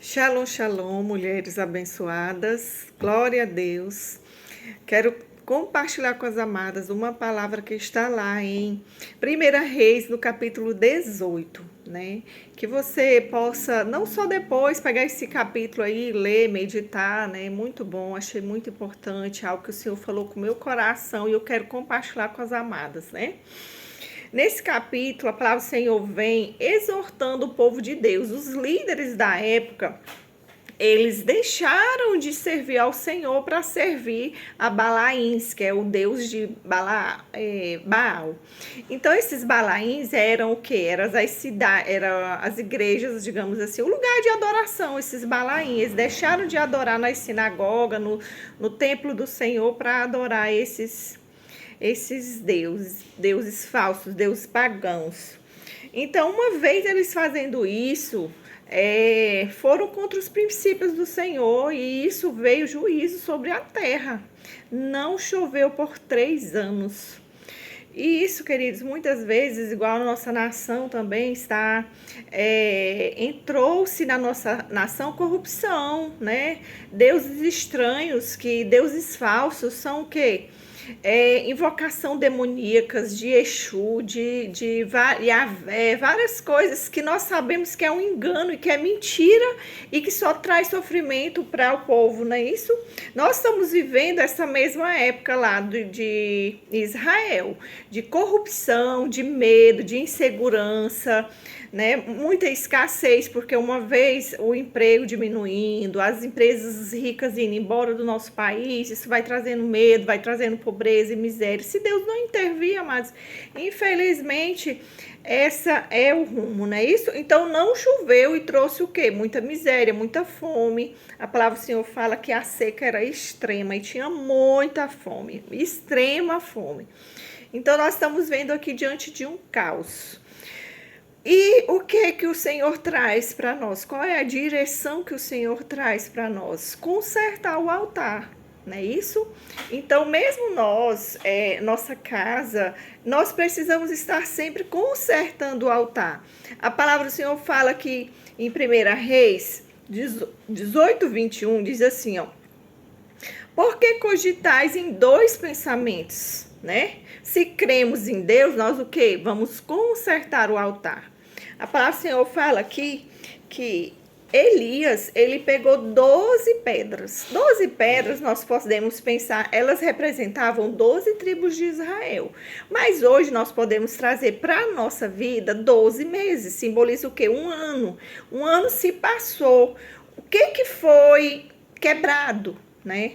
Shalom, shalom, mulheres abençoadas, glória a Deus. Quero compartilhar com as amadas uma palavra que está lá em 1 Reis, no capítulo 18, né? Que você possa, não só depois pegar esse capítulo aí, ler, meditar, né? Muito bom, achei muito importante, algo que o Senhor falou com o meu coração e eu quero compartilhar com as amadas, né? Nesse capítulo, a palavra do Senhor vem exortando o povo de Deus. Os líderes da época, eles deixaram de servir ao Senhor para servir a Balaíns, que é o deus de Baal. Então, esses Balaíns eram o quê? Eram as igrejas, digamos assim, o lugar de adoração, esses Balaíns. Eles deixaram de adorar nas sinagogas, no templo do Senhor, para adorar esses deuses falsos, deuses pagãos. Então, uma vez eles fazendo isso, foram contra os princípios do Senhor e isso veio juízo sobre a terra. Não choveu por 3 anos. E isso, queridos, muitas vezes, igual a nossa nação também entrou-se na nossa nação corrupção, né? Deuses estranhos, deuses falsos são o quê? Invocação demoníacas de Exu, de Yahvé, várias coisas que nós sabemos que é um engano e que é mentira e que só traz sofrimento para o povo, não é isso? Nós estamos vivendo essa mesma época lá de Israel, de corrupção, de medo, de insegurança, né? Muita escassez, porque uma vez o emprego diminuindo, as empresas ricas indo embora do nosso país, isso vai trazendo medo, vai trazendo pobreza e miséria. Se Deus não intervir, amados, infelizmente, essa é o rumo, não é isso? Então, não choveu e trouxe o quê? Muita miséria, muita fome. A palavra do Senhor fala que a seca era extrema e tinha muita fome, extrema fome. Então, nós estamos vendo aqui diante de um caos. E o que o Senhor traz para nós? Qual é a direção que o Senhor traz para nós? Consertar o altar, não é isso? Então, mesmo nós, nossa casa, nós precisamos estar sempre consertando o altar. A palavra do Senhor fala que em 1 Reis 18:21 diz assim, ó: por que cogitais em 2 pensamentos, né? Se cremos em Deus, nós o quê? Vamos consertar o altar. A palavra do Senhor fala aqui que Elias, ele pegou 12 pedras. 12 pedras, nós podemos pensar, elas representavam 12 tribos de Israel. Mas hoje nós podemos trazer para a nossa vida 12 meses. Simboliza o quê? Um ano. Um ano se passou. O que foi quebrado, né?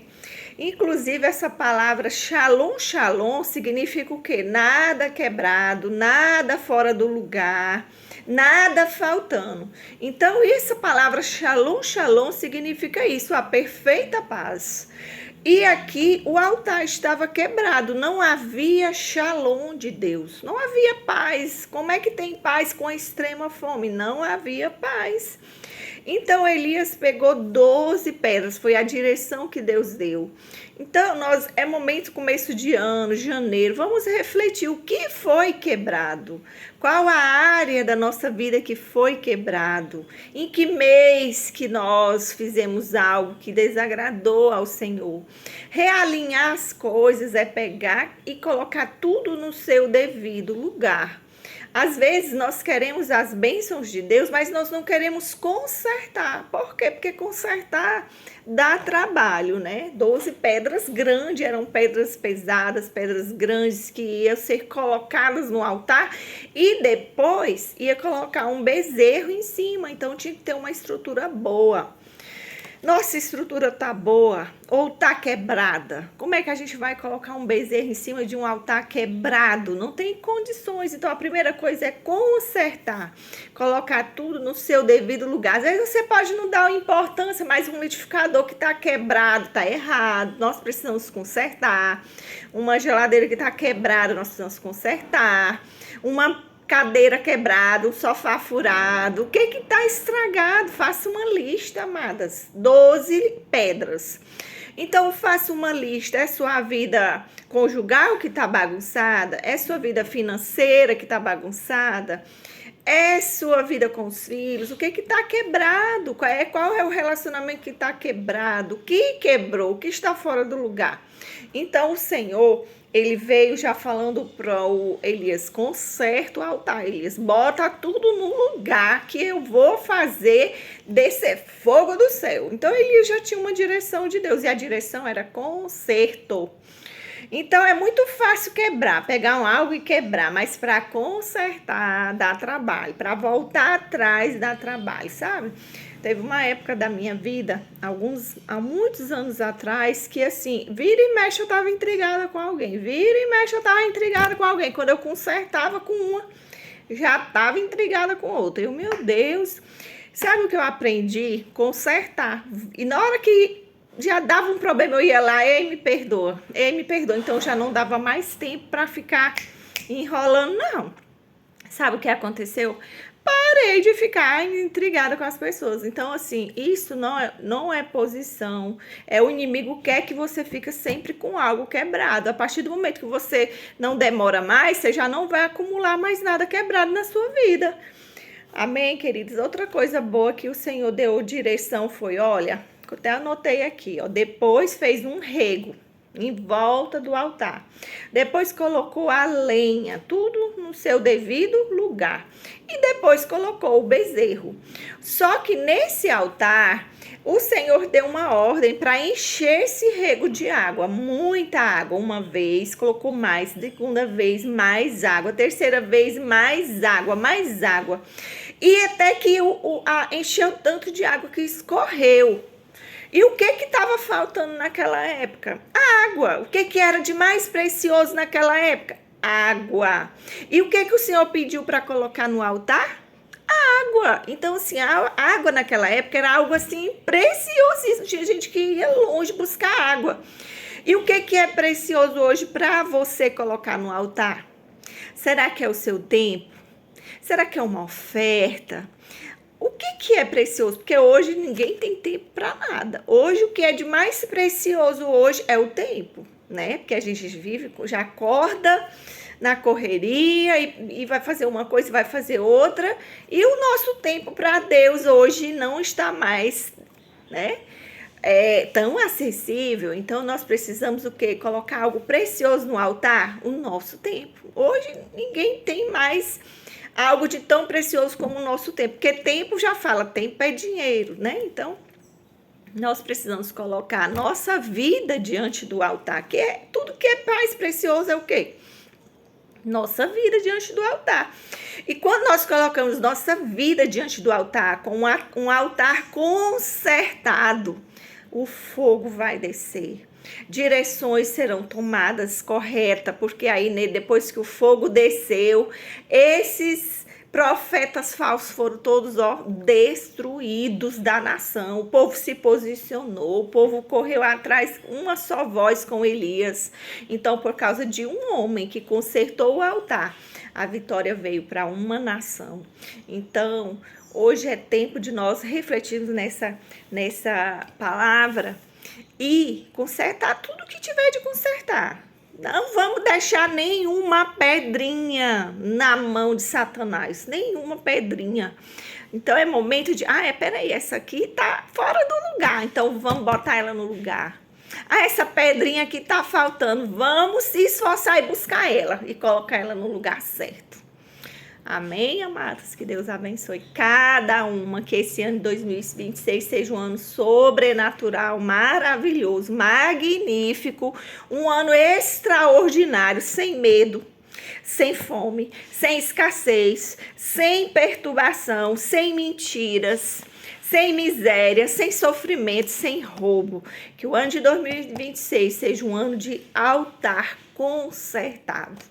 Inclusive, essa palavra shalom, shalom, significa o quê? Nada quebrado, nada fora do lugar, nada faltando. Então, essa palavra shalom, shalom significa isso, a perfeita paz. E aqui o altar estava quebrado, não havia shalom de Deus, não havia paz. Como é que tem paz com a extrema fome? Não havia paz. Então, Elias pegou 12 pedras, foi a direção que Deus deu. Então, é momento, começo de ano, janeiro, vamos refletir o que foi quebrado. Qual a área da nossa vida que foi quebrado? Em que mês que nós fizemos algo que desagradou ao Senhor? Realinhar as coisas é pegar e colocar tudo no seu devido lugar. Às vezes nós queremos as bênçãos de Deus, mas nós não queremos consertar. Por quê? Porque consertar dá trabalho, né? 12 pedras grandes, eram pedras pesadas, pedras grandes que iam ser colocadas no altar e depois ia colocar um bezerro em cima. Então tinha que ter uma estrutura boa. Nossa estrutura tá boa ou tá quebrada? Como é que a gente vai colocar um bezerro em cima de um altar quebrado? Não tem condições. Então, a primeira coisa é consertar. Colocar tudo no seu devido lugar. Às vezes você pode não dar importância, mas um liquidificador que tá quebrado, tá errado. Nós precisamos consertar. Uma geladeira que tá quebrada, nós precisamos consertar. Uma cadeira quebrada, um sofá furado, o que está estragado? Faça uma lista, amadas, 12 pedras. Então, faça uma lista, é sua vida conjugal que está bagunçada? É sua vida financeira que está bagunçada? É sua vida com os filhos? O que está quebrado? Qual é o relacionamento que está quebrado? O que quebrou? O que está fora do lugar? Então o Senhor, ele veio já falando para o Elias: conserta o altar, Elias, bota tudo no lugar que eu vou fazer descer fogo do céu. Então Elias já tinha uma direção de Deus, e a direção era conserto. Então é muito fácil quebrar, pegar algo e quebrar, mas para consertar dá trabalho, para voltar atrás dá trabalho, sabe? Teve uma época da minha vida, há muitos anos atrás, que assim, vira e mexe eu estava intrigada com alguém, vira e mexe eu estava intrigada com alguém. Quando eu consertava com uma, já estava intrigada com outra. Eu, meu Deus, sabe o que eu aprendi? Consertar. E na hora que já dava um problema, eu ia lá: ei, me perdoa, ei, me perdoa. Então já não dava mais tempo para ficar enrolando, não. Sabe o que aconteceu? Parei de ficar intrigada com as pessoas. Então, assim, isso não é posição. É o inimigo quer que você fique sempre com algo quebrado. A partir do momento que você não demora mais, você já não vai acumular mais nada quebrado na sua vida. Amém, queridos? Outra coisa boa que o Senhor deu direção foi, olha, eu até anotei aqui, ó, depois fez um rego em volta do altar. Depois colocou a lenha, tudo no seu devido lugar. E depois colocou o bezerro. Só que nesse altar, o Senhor deu uma ordem para encher esse rego de água, muita água. Uma vez, colocou mais, segunda vez, mais água, terceira vez, mais água, mais água. E até que encheu tanto de água que escorreu. E o que estava faltando naquela época? A água. O que era de mais precioso naquela época? Água. E o que o Senhor pediu para colocar no altar? Água. Então, assim, a água naquela época era algo assim preciosíssimo. Tinha gente que ia longe buscar água. E o que é precioso hoje para você colocar no altar? Será que é o seu tempo? Será que é uma oferta? O que é precioso? Porque hoje ninguém tem tempo para nada. Hoje, o que é de mais precioso hoje é o tempo, né? Porque a gente vive, já acorda na correria e vai fazer uma coisa e vai fazer outra. E o nosso tempo para Deus hoje não está mais, né, tão acessível. Então, nós precisamos o quê? Colocar algo precioso no altar? O nosso tempo. Hoje, ninguém tem mais algo de tão precioso como o nosso tempo, porque tempo já fala, tempo é dinheiro, né? Então, nós precisamos colocar a nossa vida diante do altar, que é tudo que é mais precioso é o quê? Nossa vida diante do altar. E quando nós colocamos nossa vida diante do altar, com um altar consertado, o fogo vai descer. Direções serão tomadas corretas, porque aí depois que o fogo desceu, esses profetas falsos foram todos destruídos da nação. O povo se posicionou, o povo correu atrás, uma só voz com Elias. Então, por causa de um homem que consertou o altar, a vitória veio para uma nação. Então, hoje é tempo de nós refletirmos nessa palavra e consertar tudo que tiver de consertar. Não vamos deixar nenhuma pedrinha na mão de Satanás, nenhuma pedrinha. Então é momento de, peraí, essa aqui tá fora do lugar, então vamos botar ela no lugar. Essa pedrinha aqui tá faltando, vamos se esforçar e buscar ela e colocar ela no lugar certo. Amém, amados? Que Deus abençoe cada uma, que esse ano de 2026 seja um ano sobrenatural, maravilhoso, magnífico, um ano extraordinário, sem medo, sem fome, sem escassez, sem perturbação, sem mentiras, sem miséria, sem sofrimento, sem roubo. Que o ano de 2026 seja um ano de altar consertado.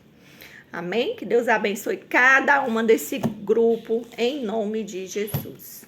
Amém? Que Deus abençoe cada uma desse grupo, em nome de Jesus.